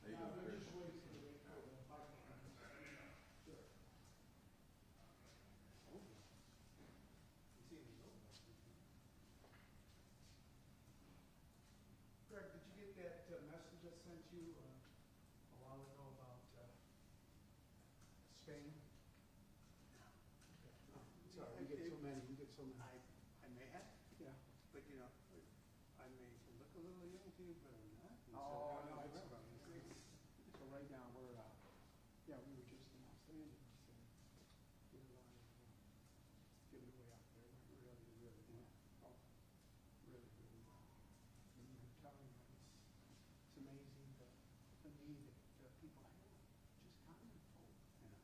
How you doing, Chris? Greg, did you get that message I sent you a while ago about Spain? Sorry, you get so many. I may have, Yeah. but you know, I may look a little young to you, but I'm not. And Oh, so, no, I it's, don't know. so right now we're, yeah, we were just in Los Angeles and did a lot of giving away out there. We're really, really well. Oh, really, really well. And you're telling them it's amazing the need that people have. Just common folk. Yeah,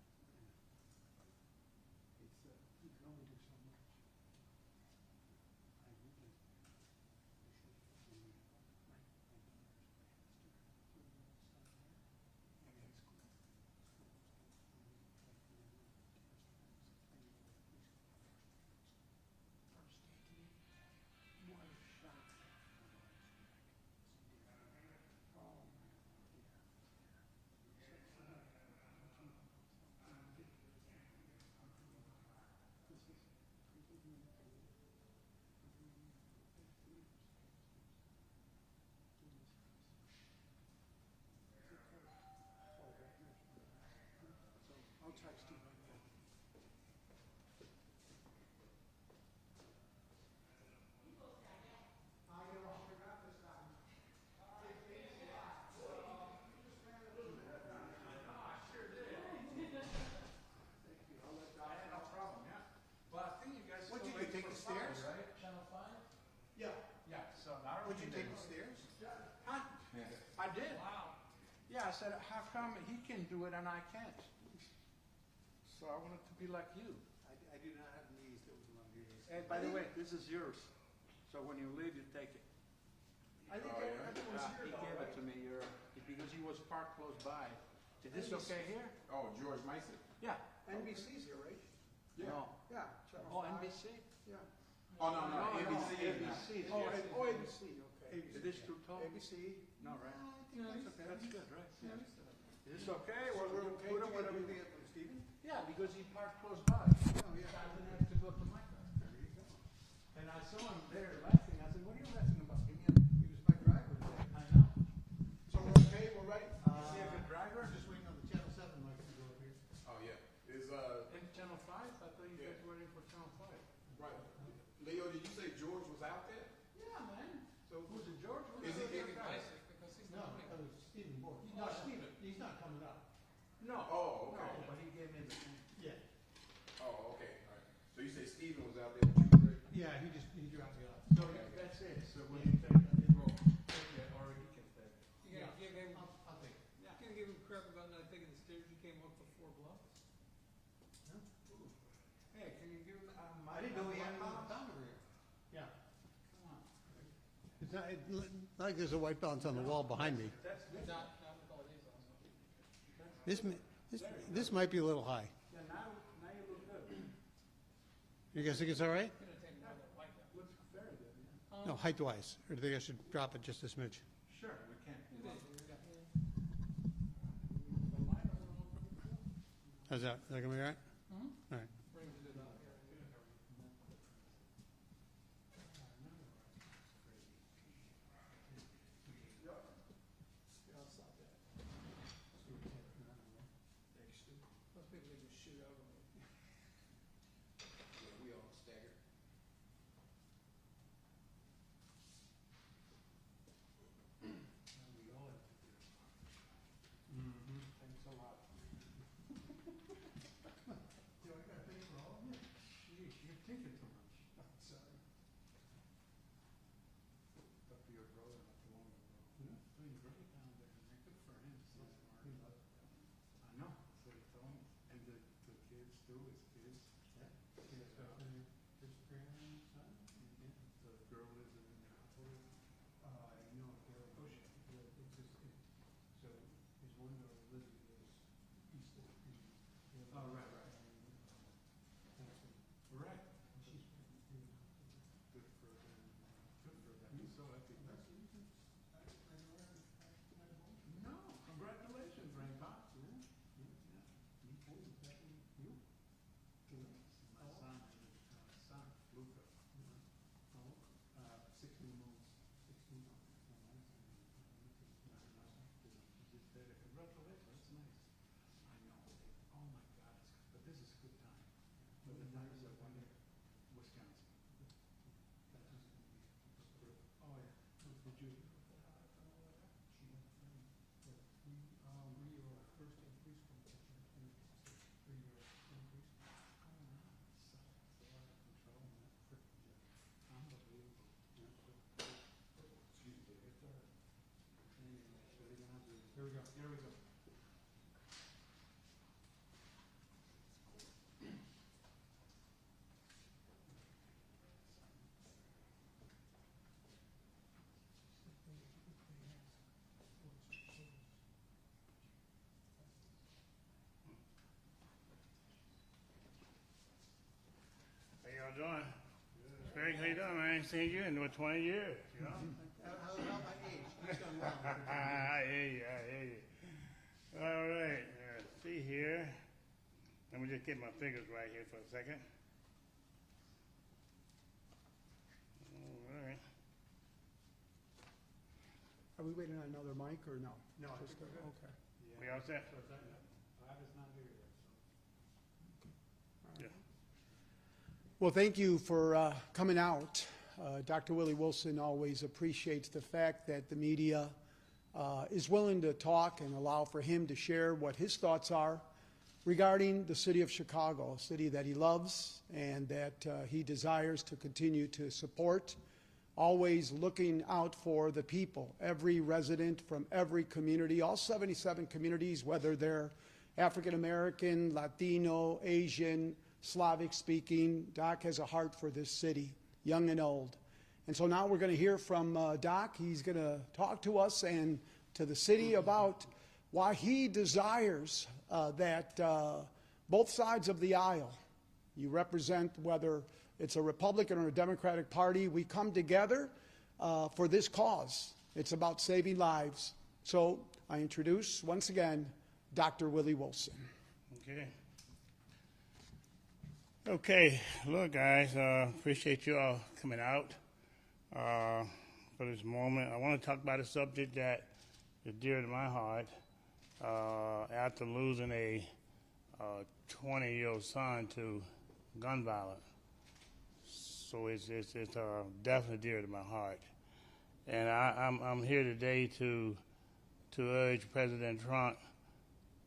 It's, you can only do so much. I really, I'll text you right now. What, did you take the stairs? Right? Channel 5? Yeah. Yeah, so now Would you take the stairs? Huh? I did. Wow. Yeah, I said, how come he can do it and I can't? So I wanted to be like you. I do not have knees that would allow me to. And by the way, this is yours. So when you leave, you take it. I think Oh, yeah? everyone's here He though, gave it right? to me because he was parked close by. Is this okay here? Oh, George Mason? Yeah. NBC's here, right? No. Yeah. Channel Oh, 5. NBC? Yeah. Oh, no, ABC. ABC. Oh, Yes. ABC, okay. It is too tall? ABC. No, right? No, that's okay. That's good, right? Yeah. Is this okay? Well, we'll Okay, put did him you get whatever. everything up from Stephen? Yeah, because he parked close by. Oh, yeah. So I didn't have to go to my car. There you go. And I saw him there laughing. I said, what are you laughing about? He He was my driver today. I know. So we're okay, we're ready? Is he a good driver? Just waiting on the Channel 7 mic to go up here. Oh, yeah. Is, In Channel 5? I thought you guys were in for Channel 5. right. Leo, did you say George was out there? Yeah, man. So Who's it, George? Is he giving Because he's No, not that was Stephen Moore. No, Stephen. He's not coming up. No. Oh, okay. No, but he gave me the. Yeah. Oh, okay. All right. So you say Steven was out there with you, Greg? Yeah, he dropped me off. So that's it. So when you take it, it will take it, or he can take it. You're gonna give him, I'll take it. you're gonna give him crap about not taking the stairs you came up for 4 blocks? Hey, can you give him I didn't know he had another town over here. Yeah. Come on. It's not like there's a white balance on the wall behind me. That's good. Not with all these on. This might be a little high. Yeah, now you look good. You guys think it's all right? It's gonna take more than like that. Looks very good, yeah. No, height-wise. Or do you think I should drop it just a smidge? Sure, we can. How's that? Is that gonna be all right? All right. Most people they just shoot over me. Yeah, we all staggered. Thanks a lot. Jeez, you're thinking too much. Sorry. Up to your brother not too long ago. Yeah. Doing great down there, man. Good for him. So smart. I know. So he told me. And the kids too, his kids. Yeah. His grandson. The girl lives in Minneapolis. No, they're Bush. so his one daughter Lizzie lives east of Oh, right, right. Right. She's Good for them. Good for them. He's so happy. No, Then there's that one in Wisconsin. That's who's gonna be approved. Oh, yeah. Did you? She went from, what, we were first in preschool, second in preschool, 3 year in preschool. Oh, no, it's a lot of control and that privilege. Unbelievable. Excuse me. It's all right. Anyway, so they're gonna have to, here we go, here we go. How y'all doing? Greg, how you doing, man? I ain't seen you in what, 20 years, you know? How about my age? He's done well. I hear you, I hear you. All right, see here. Let me just get my figures right here for a second. All right. Are we waiting on another mic or no? No, I Just think we're good. Okay. We all set? So is that, Bob is not here yet, so. Yeah. Well, thank you for coming out. Dr. Willie Wilson always appreciates the fact that the media is willing to talk and allow for him to share what his thoughts are regarding the city of Chicago, a city that he loves and that he desires to continue to support, always looking out for the people, every resident from every community, all 77 communities, whether they're African American, Latino, Asian, Slavic speaking. Doc has a heart for this city, young and old. And so now we're going to hear from Doc. He's going to talk to us and to the city about why he desires that both sides of the aisle, you represent whether it's a Republican or a Democratic Party, we come together for this cause. It's about saving lives. So I introduce, once again, Dr. Willie Wilson. Okay. Okay, look, guys, appreciate you all coming out for this moment. I want to talk about a subject that is dear to my heart. After losing a 20-year-old son to gun violence, so it's definitely dear to my heart. And I'm here today to urge President Trump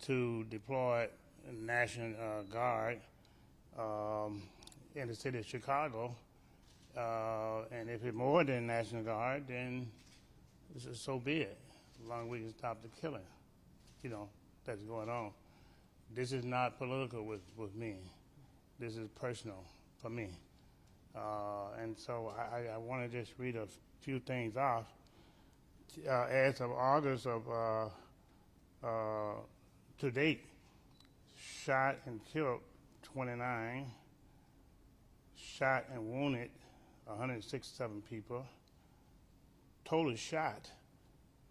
to deploy the National Guard in the city of Chicago, and if it's more than National Guard, then so be it, as long as we can stop the killing, that's going on. This is not political with me. This is personal for me. And so I want to just read a few things off. As of August of to date, shot and killed 29, shot and wounded 167 people, total shot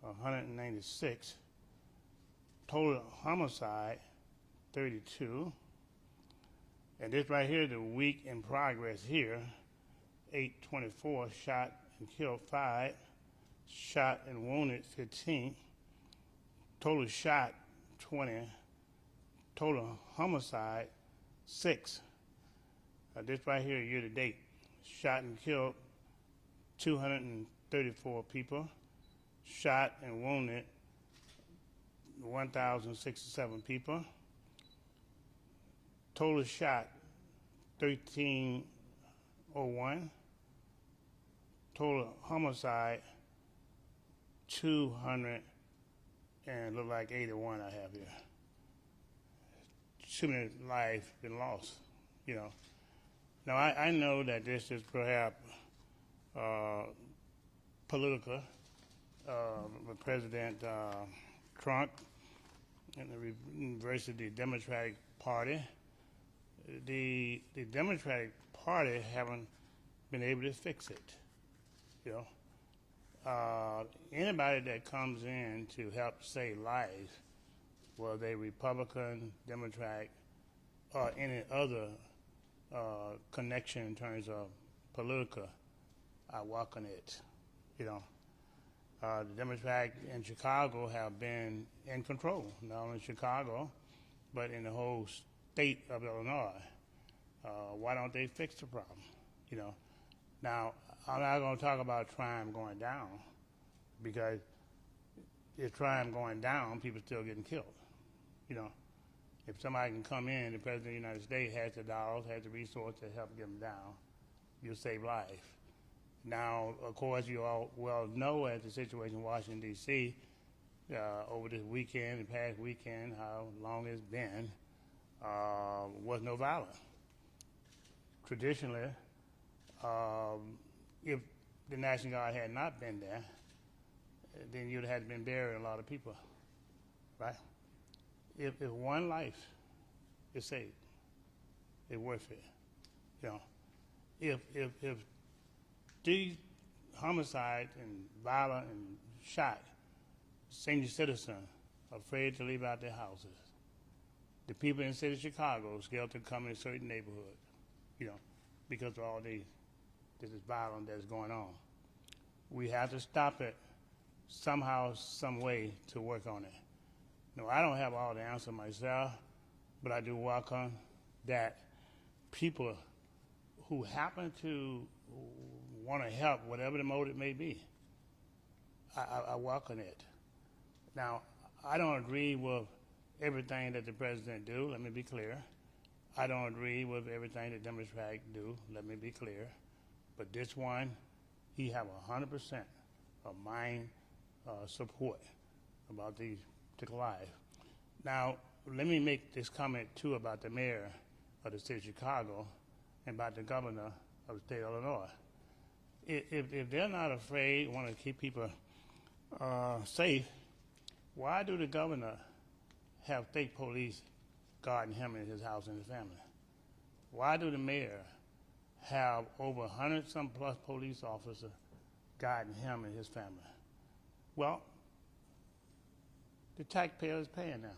196, total homicide 32, and this right here, the week in progress here, 8/24, shot and killed 5, shot and wounded 15, total shot 20, total homicide 6. This right here, year to date, shot and killed 234 people, shot and wounded 1,067 people, total shot 1,301, total homicide 200 and look like 81 I have here. Too many lives been lost, Now I know that this is perhaps political with President Trump and the versus the Democratic Party. The Democratic Party haven't been able to fix it, Anybody that comes in to help save lives, whether they Republican, Democrat, or any other connection in terms of political, I welcome it, The Democrats in Chicago have been in control, not only Chicago, but in the whole state of Illinois. Why don't they fix the problem? You know. Now, I'm not going to talk about crime going down, because if crime going down, people still getting killed. You know, if somebody can come in, the President of the United States has the dollars, has the resources to help get them down, you'll save life. Now, of course, you all well know, as the situation in Washington, D.C., over this weekend, the past weekend, how long it's been, was no violence. Traditionally, if the National Guard had not been there, then you'd have been burying a lot of people, right? If one life is saved, it's worth it. You know, if these homicides and violent and shot senior citizens afraid to leave out their houses, the people in the city of Chicago scared to come in certain neighborhoods, you know, because of all this violence that's going on. We have to stop it somehow, some way to work on it. No, I don't have all the answers myself, but I do welcome that people who happen to want to help, whatever the motive may be, I welcome it. Now, I don't agree with everything that the president do, let me be clear. I don't agree with everything the Democrats do, let me be clear. But this one, he have 100% of my support about these particular lives. Now, let me make this comment too about the mayor of the city of Chicago and about the governor of the state of Illinois. If they're not afraid, want to keep people safe, why do the governor have state police guarding him in his house and his family? Why do the mayor have over 100-some plus police officers guarding him and his family? Well, the taxpayer is paying now.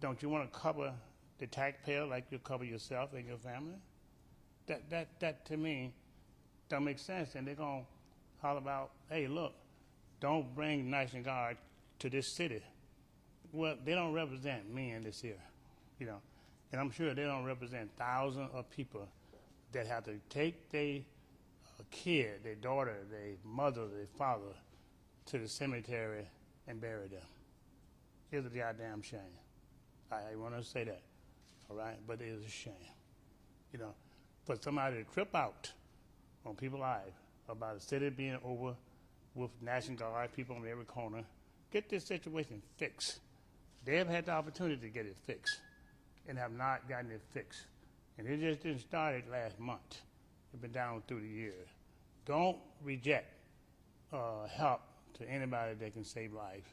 Don't you want to cover the taxpayer like you cover yourself and your family? That to me don't make sense. And they're going to holler about, hey, look, don't bring National Guard to this city. Well, they don't represent me in this here, you know. And I'm sure they don't represent thousands of people that have to take their kid, their daughter, their mother, their father to the cemetery and bury them. It's a goddamn shame. I want to say that, all right? But it is a shame, you know, for somebody to trip out on people's lives about a city being over with National Guard people on every corner. Get this situation fixed. They have had the opportunity to get it fixed and have not gotten it fixed. And it just didn't start last month. It's been down through the years. Don't reject help to anybody that can save lives.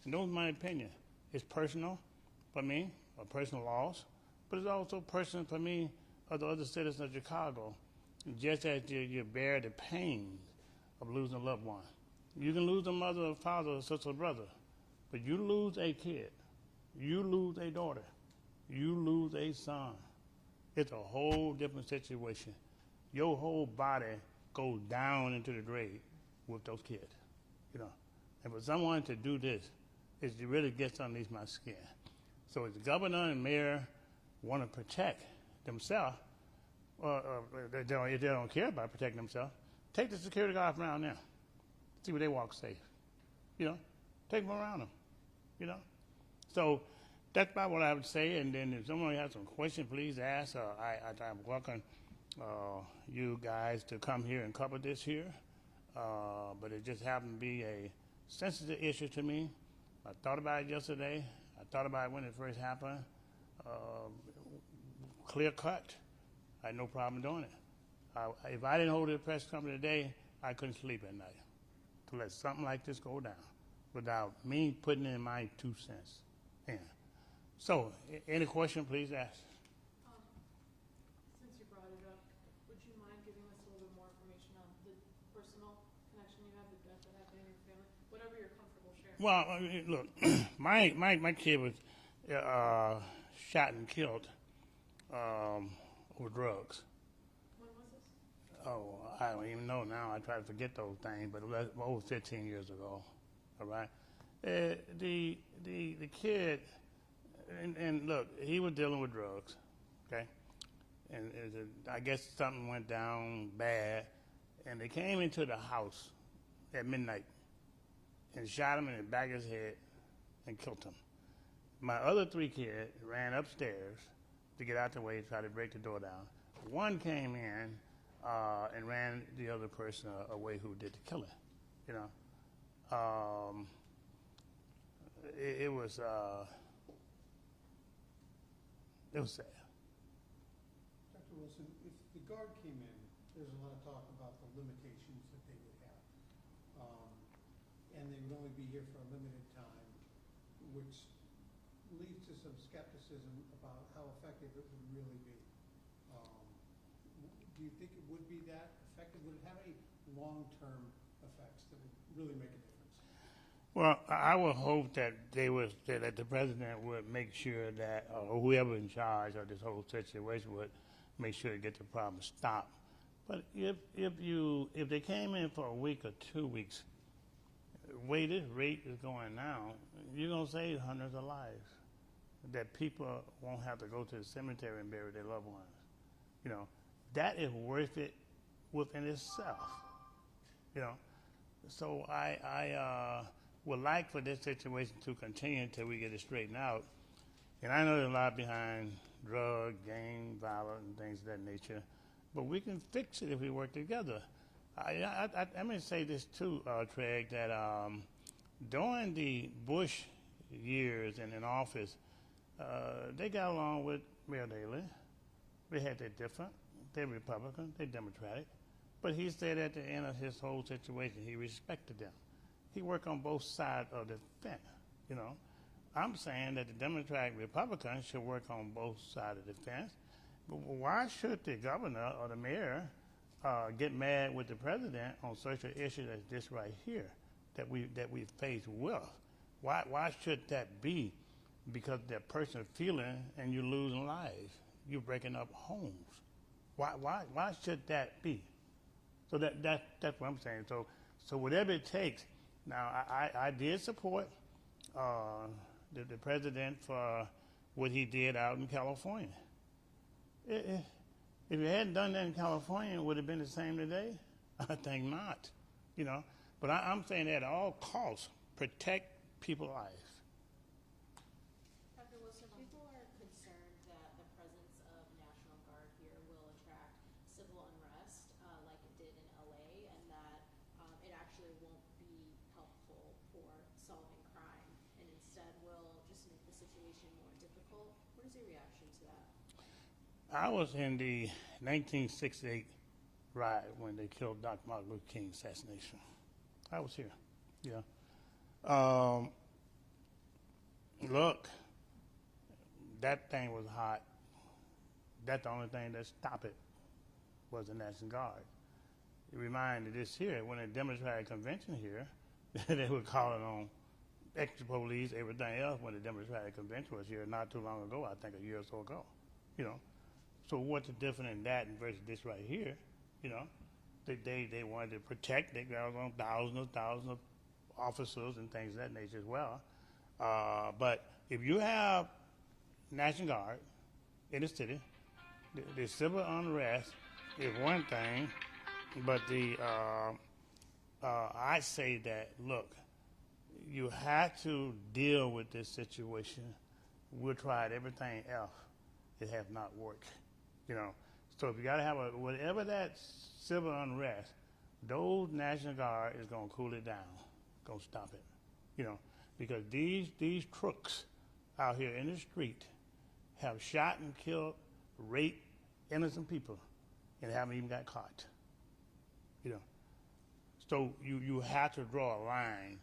And those are my opinion. It's personal for me, a personal loss, but it's also personal for me of the other citizens of Chicago. Just as you bear the pain of losing a loved one. You can lose a mother, a father, a sister, a brother, but you lose a kid, you lose a daughter, you lose a son. It's a whole different situation. Your whole body goes down into the grave with those kids, you know. And for someone to do this, is to really get underneath my skin. So if the governor and mayor want to protect themselves, if they don't care about protecting themselves, take the security guards around there. See where they walk safe. You know, take them around them. You know, so that's about what I would say. And then if someone has some questions, please ask. I welcome you guys to come here and cover this here. But it just happened to be a sensitive issue to me. I thought about it yesterday. I thought about it when it first happened. Clear cut. I had no problem doing it. If I didn't hold the press conference today, I couldn't sleep at night to let something like this go down without me putting in my 2 cents in. So, any question, please ask. Since you brought it up, would you mind giving us a little bit more information on the personal connection you have, the death that happened in your family, whatever you're comfortable sharing? Well, look, my kid was shot and killed over drugs. When was this? Oh, I don't even know now. I try to forget those things, but it was over 15 years ago. All right. The kid, and look, he was dealing with drugs. Okay. and I guess something went down bad, and they came into the house at midnight and shot him in the back of his head and killed him. My other 3 kids ran upstairs to get out the way, try to break the door down. One came in and ran the other person away who did the killing. You know, it was sad. Dr. Wilson, if the guard came in, there's a lot of talk about the limitations that they would have. And they would only be here for a limited time, which leads to some skepticism about how effective it would really be. Do you think it would be that effective? Would it have any long-term effects that would really make a difference? Well, I would hope that that the president would make sure that, or whoever in charge of this whole situation would make sure to get the problem stopped. But if they came in for a week or 2 weeks, the way this rate is going now, you're gonna save hundreds of lives. That people won't have to go to the cemetery and bury their loved ones. You know, that is worth it within itself. You know, so I would like for this situation to continue until we get it straightened out. And I know there's a lot behind drug, gang, violence, and things of that nature, but we can fix it if we work together. I'm going to say this too, Craig, that during the Bush years and in office, they got along with Mayor Daley. They had their different. They're Republican, they're Democratic. But he said at the end of his whole situation, he respected them. He worked on both sides of the fence, you know. I'm saying that the Democratic Republicans should work on both sides of the fence. But why should the governor or the mayor get mad with the president on such an issue as this right here that we face with? Why should that be? Because they're personal feeling and you're losing lives. You're breaking up homes. Why should that be? So that's what I'm saying. So whatever it takes. Now I did support the president for what he did out in California. If you hadn't done that in California, would it have been the same today? I think not. You know. But I'm saying that at all costs, protect people's lives. Dr. Wilson, people are concerned that the presence of National Guard here will attract civil unrest like it did in LA, and that it actually won't be helpful for solving crime, and instead will just make the situation more difficult. What is your reaction to that? I was in the 1968 riot when they killed Dr. Martin Luther King assassination. I was here. Yeah. Look, that thing was hot. That's the only thing that stopped it was the National Guard. It reminded this here, when a Democratic convention here, they were calling on extra police, everything else when the Democratic convention was here not too long ago, I think a year or so ago. You know. So what's the difference in that versus this right here? You know. They wanted to protect. They got on thousands of officers and things of that nature as well. But if you have National Guard in the city, the civil unrest is one thing, but I say that, look, you have to deal with this situation. We've tried everything else. It has not worked, you know. So if you got to have whatever that civil unrest, those National Guard is going to cool it down, going to stop it, you know, because these crooks out here in the street have shot and killed, raped innocent people, and haven't even got caught, you know. So you have to draw a line.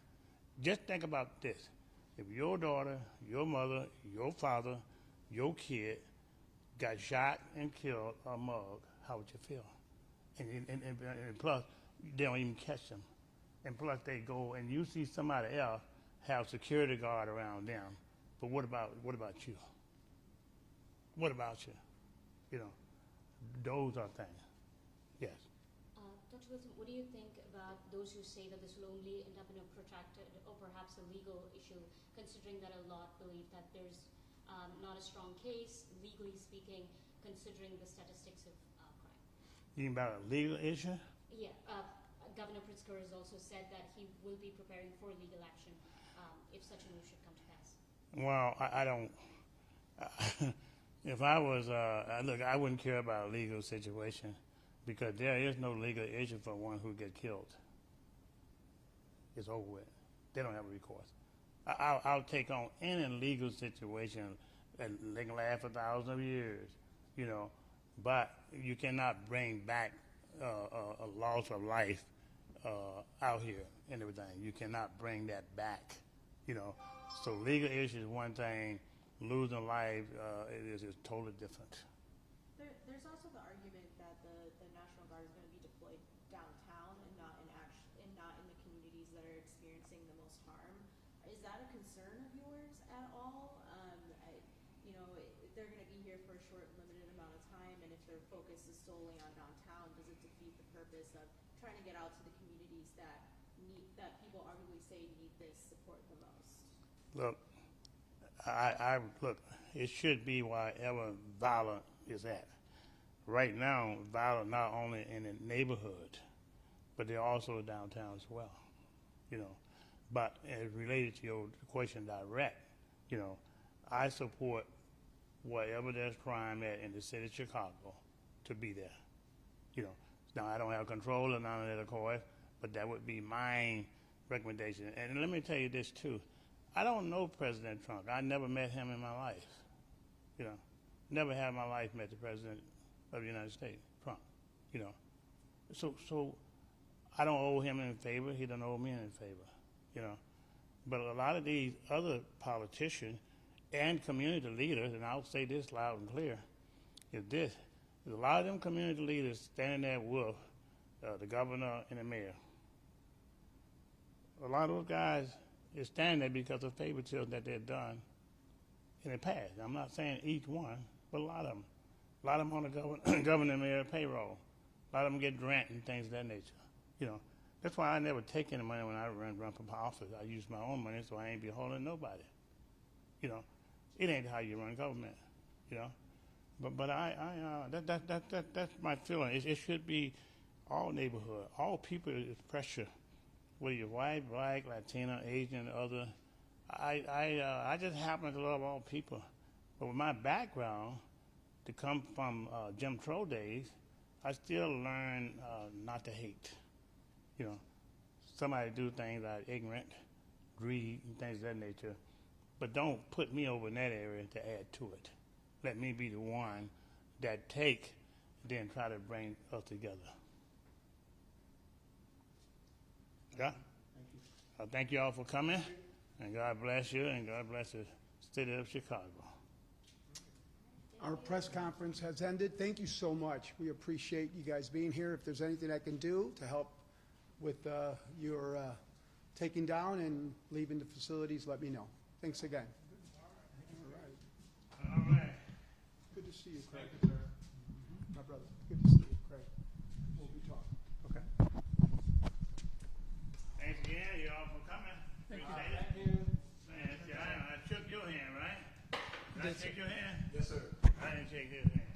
Just think about this. If your daughter, your mother, your father, your kid got shot and killed or mugged, how would you feel? And plus, they don't even catch them. And plus, they go and you see somebody else have security guard around them. But what about you? What about you? You know, those are things. Yes. Dr. Wilson, what do you think about those who say that this will only end up in a protracted or perhaps a legal issue, considering that a lot believe that there's not a strong case, legally speaking, considering the statistics of crime. You mean about a legal issue? Yeah, Governor Pritzker has also said that he will be preparing for legal action if such a move should come to pass. Well, I don't. If I was, look, I wouldn't care about a legal situation because there is no legal issue for one who gets killed. It's over with. They don't have a recourse. I'll take on any legal situation and they can last for thousands of years, you know, but you cannot bring back a loss of life out here and everything. You cannot bring that back, you know. So legal issue is one thing. Losing life is totally different. There's also the argument that the National Guard is going to be deployed downtown and not in the communities that are experiencing the most harm. Is that a concern of yours at all? They're going to be here for a short, limited amount of time, and if their focus is solely on downtown, does it defeat the purpose of trying to get out to the communities that people arguably say need this support the most? Look, look, it should be wherever violence is at. Right now, violence not only in the neighborhood, but they're also downtown as well, you know. But as related to your question direct, you know, I support wherever there's crime at in the city of Chicago to be there, you know. Now, I don't have control of none of that, of course, but that would be my recommendation. And let me tell you this, too. I don't know President Trump. I never met him in my life. You know, never have in my life met the President of the United States, Trump. You know, so I don't owe him any favor. He don't owe me any favor. You know, but a lot of these other politicians and community leaders, and I'll say this loud and clear, is this: there's a lot of them community leaders standing there with the governor and the mayor. A lot of those guys is standing there because of favoritism that they've done in the past. I'm not saying each one, but a lot of them. A lot of them on the governor and mayor payroll. A lot of them get grant and things of that nature. You know, that's why I never take any money when I run for office. I use my own money, so I ain't be holding nobody. You know, it ain't how you run government. You know, but that's my feeling. It should be all neighborhood, all people is pressure. Whether you're white, black, Latino, Asian, other, I just happen to love all people. But with my background, to come from Jim Crow days, I still learn not to hate. You know, somebody do things like ignorant, greed, and things of that nature. But don't put me over in that area to add to it. Let me be the one that take, then try to bring us together. Yeah. Thank you all for coming, and God bless you, and God bless the city of Chicago. Our press conference has ended. Thank you so much. We appreciate you guys being here. If there's anything I can do to help with your taking down and leaving the facilities, let me know. Thanks again. All right. Good to see you, Craig. Thank you, sir. My brother. Good to see you, Craig. We'll be talking. Okay. Thanks again, you all for coming. Thank you. Appreciate it. Man, I shook your hand, right? Did I shake your hand? Yes, sir. I didn't shake his hand.